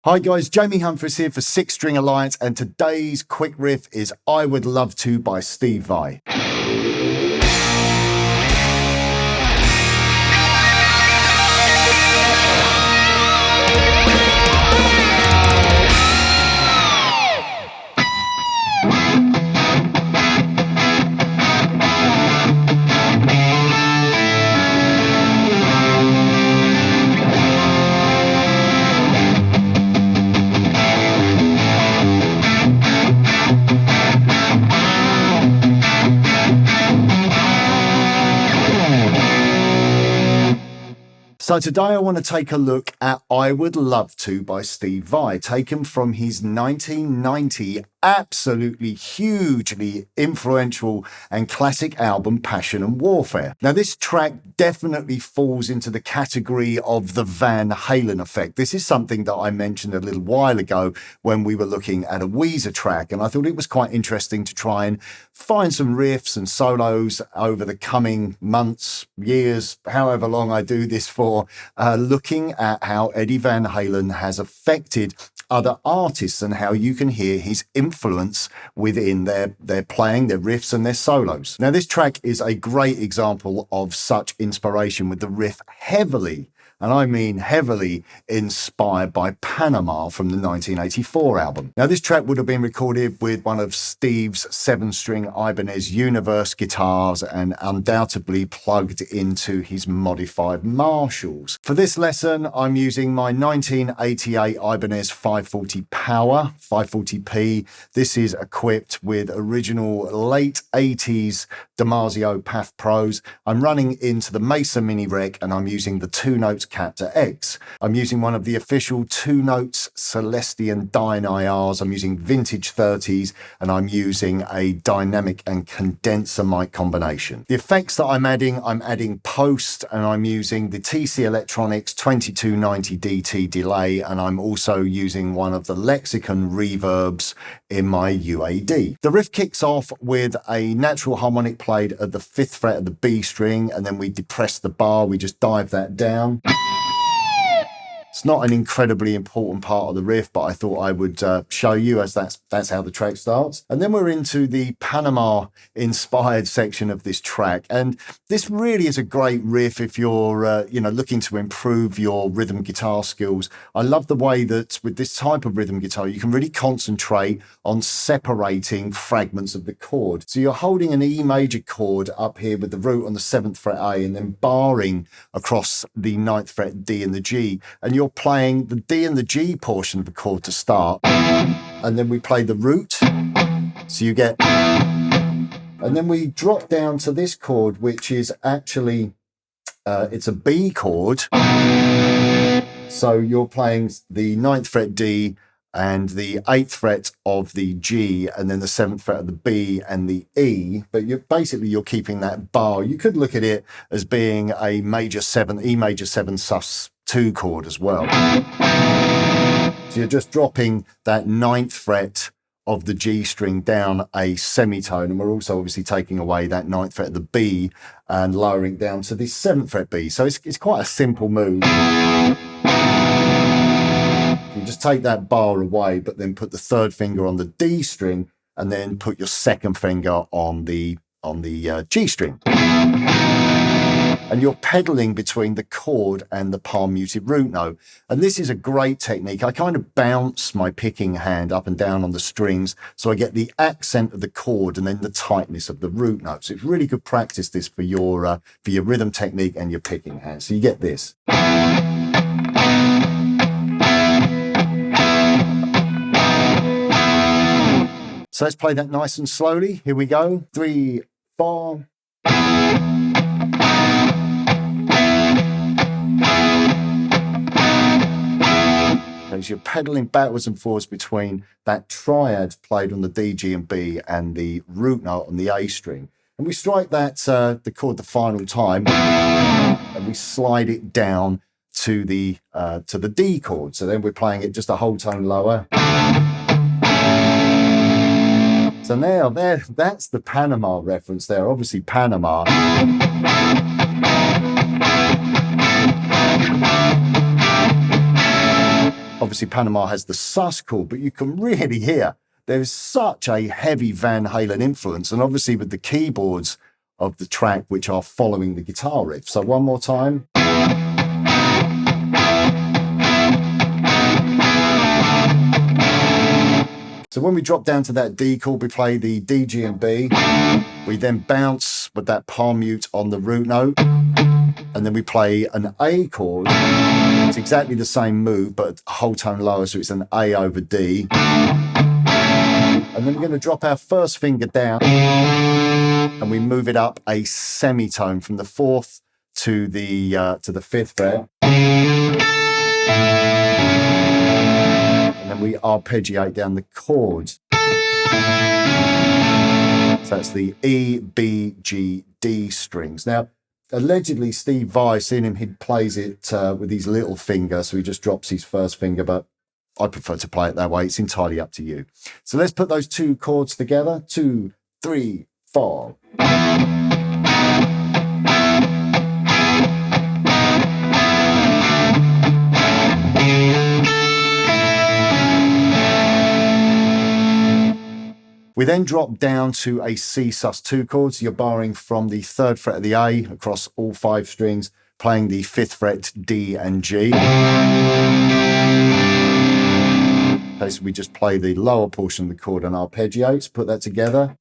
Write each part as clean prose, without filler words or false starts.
Hi guys, Jamie Humphries here for Six String Alliance, and today's quick riff is I Would Love To by Steve Vai. So today I want to take a look at I Would Love To by Steve Vai, taken from his 1990 absolutely hugely influential and classic album Passion and Warfare. Now this track definitely falls into the category of the Van Halen effect. This is something that I mentioned a little while ago when we were looking at a Weezer track, and I thought it was quite interesting to try and find some riffs and solos over the coming months, years, however long I do this for, looking at how Eddie Van Halen has affected other artists and how you can hear his influence within their playing, their riffs and their solos. Now this track is a great example of such inspiration, with the riff heavily, and I mean heavily, inspired by Panama from the 1984 album. Now this track would have been recorded with one of Steve's 7-string Ibanez Universe guitars and undoubtedly plugged into his modified Marshalls. For this lesson, I'm using my 1988 Ibanez 540 Power, 540p. This is equipped with original late 80s Damasio Path Pros. I'm running into the Mesa Mini Rec, and I'm using the 2-notes Captor X. I'm using one of the official 2-notes Celestion Dyne IRs. I'm using vintage 30s, and I'm using a dynamic and condenser mic combination. The effects that I'm adding post, and I'm using the TC Electronics 2290 DT delay, and I'm also using one of the Lexicon reverbs in my UAD. The riff kicks off with a natural harmonic played at the 5th fret of the B string, and then we depress the bar, we just dive that down. It's not an incredibly important part of the riff, but I thought I would show you, as that's how the track starts. And then we're into the Panama inspired section of this track, and this really is a great riff if you're looking to improve your rhythm guitar skills. I love the way that with this type of rhythm guitar you can really concentrate on separating fragments of the chord. So you're holding an E major chord up here with the root on the 7th fret A, and then barring across the 9th fret D and the G, and you're playing the D and the G portion of the chord to start, and then we play the root, so you get, and then we drop down to this chord, which is actually it's a B chord, so you're playing the 9th fret D and the 8th fret of the G, and then the 7th fret of the B and the E, but you're keeping that bar. You could look at it as being a major 7, E major 7 sus 2 chord as well. So you're just dropping that 9th fret of the G string down a semitone, and we're also obviously taking away that 9th fret of the B and lowering down to the 7th fret B. So it's quite a simple move. You just take that bar away, but then put the 3rd finger on the D string, and then put your 2nd finger on the G string. And you're pedaling between the chord and the palm muted root note. And this is a great technique. I kind of bounce my picking hand up and down on the strings, so I get the accent of the chord and then the tightness of the root note. So it's really good practice, this, for your rhythm technique and your picking hand. So you get this. So let's play that nice and slowly. Here we go. 3, 4. As you're pedaling backwards and forwards between that triad played on the D, G and B and the root note on the A string. And we strike that the chord the final time, and we slide it down to the D chord. So then we're playing it just a whole tone lower. So now that's the Panama reference there. Obviously Panama Obviously, Panama has the sus chord, but you can really hear there's such a heavy Van Halen influence, and obviously with the keyboards of the track, which are following the guitar riff. So one more time. So when we drop down to that D chord, we play the D, G, and B. We then bounce with that palm mute on the root note. And then we play an A chord. It's exactly the same move, but a whole tone lower, so it's an A over D. And then we're going to drop our first finger down, and we move it up a semitone from the 4th to the 5th fret. And then we arpeggiate down the chords. So that's the E, B, G, D strings. Now, allegedly, Steve Vai, seen him, he plays it with his little finger, so he just drops his first finger, but I prefer to play it that way. It's entirely up to you. So let's put those two chords together. 2, 3, 4. We then drop down to a C sus2 chord. So you're borrowing from the 3rd fret of the A across all 5 strings, playing the 5th fret D and G. Okay, so we just play the lower portion of the chord and arpeggiates, put that together.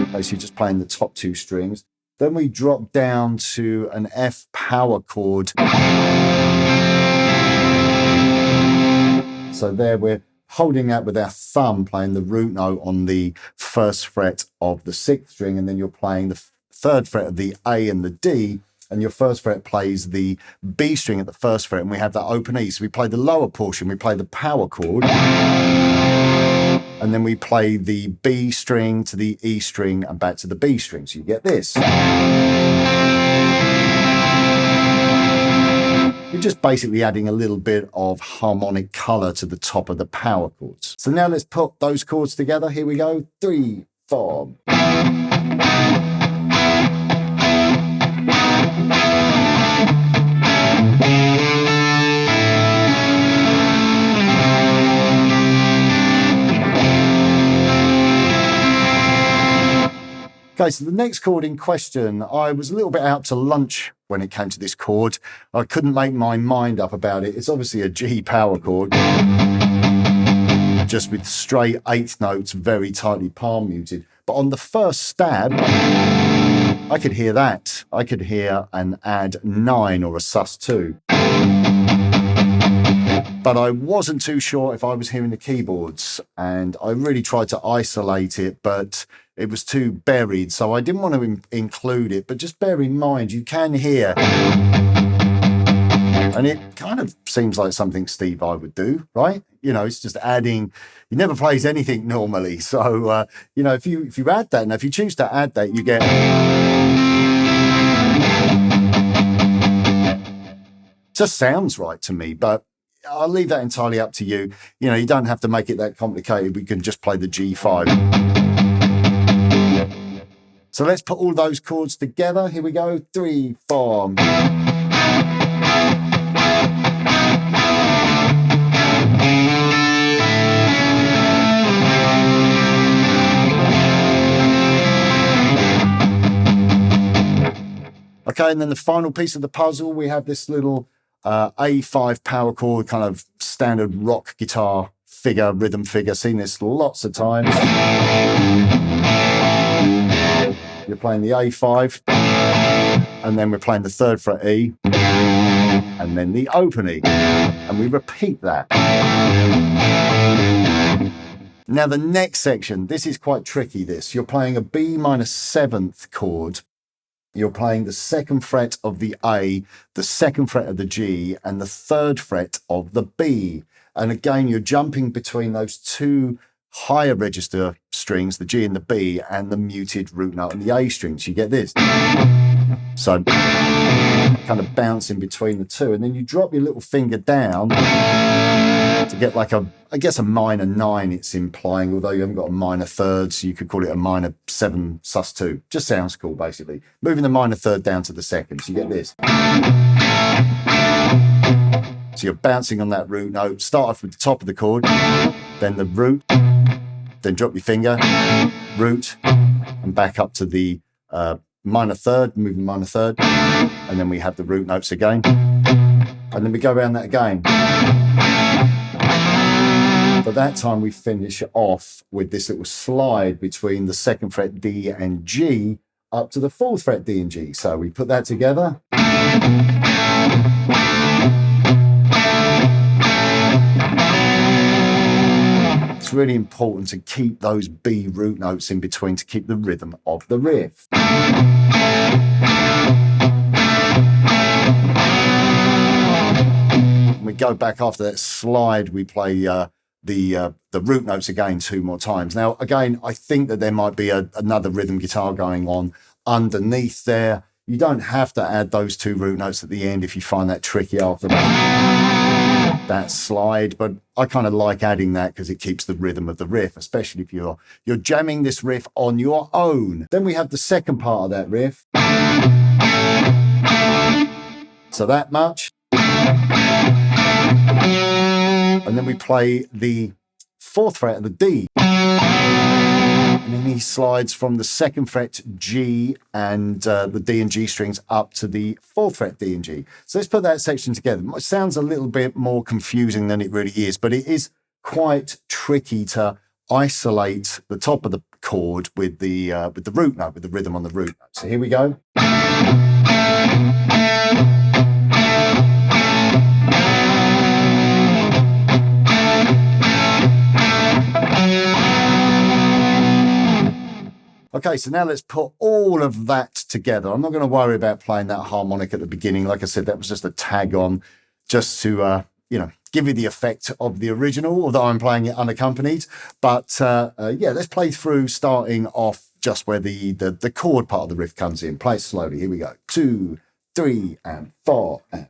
Okay, so you're just playing the top 2 strings. Then we drop down to an F power chord. So there we're holding out with our thumb, playing the root note on the 1st fret of the 6th string, and then you're playing the 3rd fret of the A and the D, and your 1st fret plays the B string at the 1st fret, and we have that open E. So we play the lower portion, we play the power chord, and then we play the B string to the E string and back to the B string. So you get this. You're just basically adding a little bit of harmonic color to the top of the power chords. So now let's put those chords together. Here we go. 3, 4. Okay, so the next chord in question, I was a little bit out to lunch when it came to this chord. I couldn't make my mind up about it. It's obviously a G power chord, just with straight 8th notes, very tightly palm muted. But on the first stab, I could hear that. I could hear an add 9 or a sus2. But I wasn't too sure if I was hearing the keyboards, and I really tried to isolate it, but it was too buried, so I didn't want to include it. But just bear in mind, you can hear, and it kind of seems like something Steve Vai would do, right? You know, it's just adding. He never plays anything normally, so you know, if you add that, and if you choose to add that, you get. Just sounds right to me, but I'll leave that entirely up to you. You know, you don't have to make it that complicated. We can just play the G5. So let's put all those chords together. Here we go. 3, 4. Okay, and then the final piece of the puzzle, we have this little A5 power chord, kind of standard rock guitar figure, rhythm figure. Seen this lots of times. You're playing the A5, and then we're playing the 3rd fret E, and then the open E, and we repeat that. Now the next section, this is quite tricky, this. You're playing a B minor 7th chord. You're playing the 2nd fret of the A, the 2nd fret of the G, and the 3rd fret of the B. And again, you're jumping between those 2 higher register strings, the G and the B, and the muted root note and the A strings. You get this. So kind of bouncing between the 2. And then you drop your little finger down. to get like I guess a minor 9 it's implying, although you haven't got a minor third, so you could call it a minor 7 sus2. Just sounds cool, basically. Moving the minor third down to the second, so you get this. So you're bouncing on that root note, start off with the top of the chord, then the root, then drop your finger, root, and back up to the minor third, moving minor third, and then we have the root notes again, and then we go around that again. But that time we finish off with this little slide between the 2nd fret D and G up to the 4th fret D and G. So we put that together. It's really important to keep those B root notes in between to keep the rhythm of the riff. When we go back after that slide, we play the root notes again 2 more times. Now, again, I think that there might be another rhythm guitar going on underneath there. You don't have to add those 2 root notes at the end if you find that tricky after that slide, but I kind of like adding that because it keeps the rhythm of the riff, especially if you're jamming this riff on your own. Then we have the second part of that riff. So that much. And then we play the 4th fret of the D. And then he slides from the 2nd fret G and the D and G strings up to the 4th fret D and G. So let's put that section together. It sounds a little bit more confusing than it really is, but it is quite tricky to isolate the top of the chord with the root note, with the rhythm on the root note. So here we go. Okay, so now let's put all of that together. I'm not going to worry about playing that harmonic at the beginning. Like I said, that was just a tag on just to, give you the effect of the original, although I'm playing it unaccompanied. But yeah, let's play through starting off just where the chord part of the riff comes in. Play it slowly. Here we go. 2, 3, and 4, and...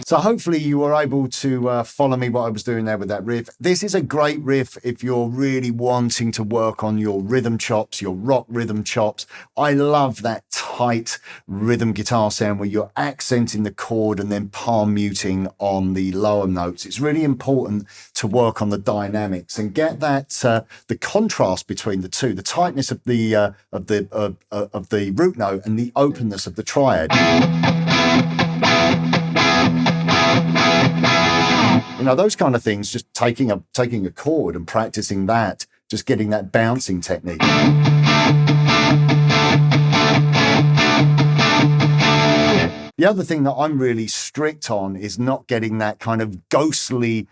So hopefully you were able to follow me what I was doing there with that riff. This is a great riff if you're really wanting to work on your rhythm chops, your rock rhythm chops. I love that tight rhythm guitar sound where you're accenting the chord and then palm muting on the lower notes. It's really important to work on the dynamics and get that the contrast between the two, the tightness of the root note and the openness of the triad. Those kind of things, just taking a chord and practicing that, just getting that bouncing technique. The other thing that I'm really strict on is not getting that kind of ghostly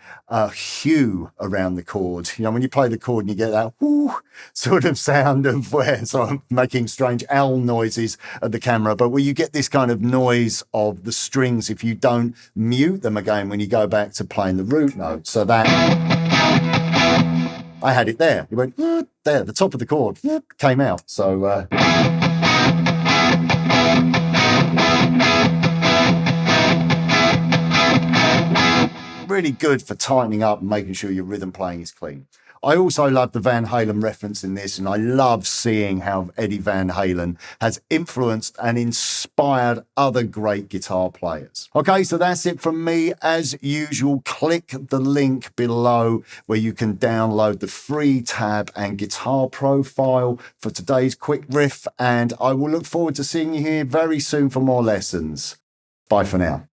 hue around the chord. When you play the chord and you get that whoo sort of sound of where, so I'm making strange owl noises at the camera, but where you get this kind of noise of the strings if you don't mute them again when you go back to playing the root note. So that, I had it there. It went there, the top of the chord came out. So, really good for tightening up and making sure your rhythm playing is clean. I also love the Van Halen reference in this, and I love seeing how Eddie Van Halen has influenced and inspired other great guitar players. Okay, so that's it from me. As usual, click the link below where you can download the free tab and guitar profile for today's quick riff, and I will look forward to seeing you here very soon for more lessons. Bye for now.